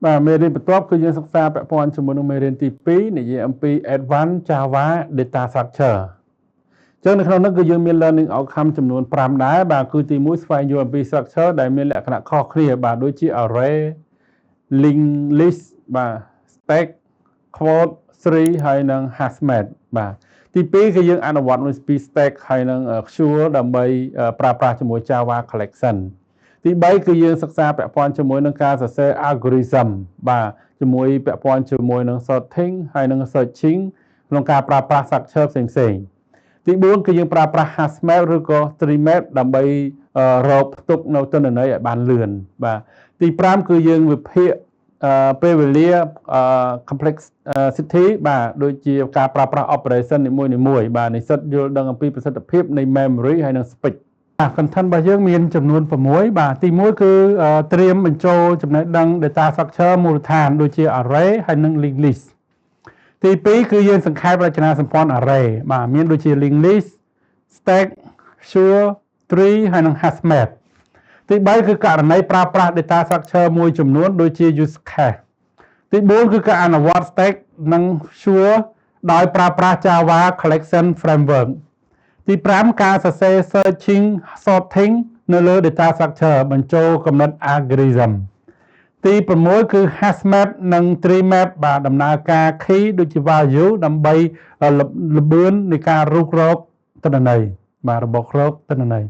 បាទមេរៀនបន្ទាប់គឺយើងសិក្សាពាក់ព័ន្ធជាមួយនឹងមេរៀនទី2និយាយអំពី Advanced Java Data Structure ចឹងនៅក្នុងនោះគឺយើងមាន learning outcome ចំនួន5ដែរបាទគឺទី1ស្វែងយល់អំពី structure ដែលមានលក្ខណៈខុសគ្នាបាទដូចជា array linked list បាទ stack quote tree ហើយនិង hash map បាទទី2គឺយើងអនុវត្តមួយពី stack ហើយនិង Azure ដើម្បីប្រើប្រាស់ជាមួយ Java collection ទី3គឺយើងសិក្សាពាក់ព័ន្ធជាមួយនឹងការសរសេរ algorithm បាទជាមួយពាក់ព័ន្ធជាមួយនឹង sorting ហើយនិង searching ក្នុងការប្រើប្រាស់ structure ផ្សេងៗទី4គឺយើងប្រើប្រាស់ hash map ឬក៏ tree map ដើម្បីរកផ្ទុកនៅទិន្នន័យឲ្យបានលឿនបាទទី5គឺយើងវិភាគពេលវេលា complexity បាទដូចជាការប្រើប្រាស់ operation នីមួយៗបាទនិស្សិតយល់ដឹងអំពីប្រសិទ្ធភាពនៃ memory ហើយនិង speed content របស់យើងមានចំនួន6បាទទី1គឺត្រៀមបញ្ចូលចំណេះដឹង data structure មូលដ្ឋានដូចជា array ហើយនិង linked list ទី2គឺយើងសង្ខេបរចនាសម្ព័ន្ធ array បាទមានដូចជា linked list stack Azure tree ហើយនិង hash map ទី3គឺករណីប្រើប្រាស់ data structure មួយចំនួនដូចជា use case ទី4គឺការអនុវត្ត stack និង Azure ដោយប្រើប្រាស់ Java collection framework ទី5ការសរសេរ searching sorting នៅលើ data structure បញ្ចូលកំណត់ algorithm ទី6គឺ hash map និង tree map បាទដំណើរការ key ដូចជា value ដើម្បីល្បឿននៃការរុករកទិន្នន័យបាទរបបរកទិន្នន័យ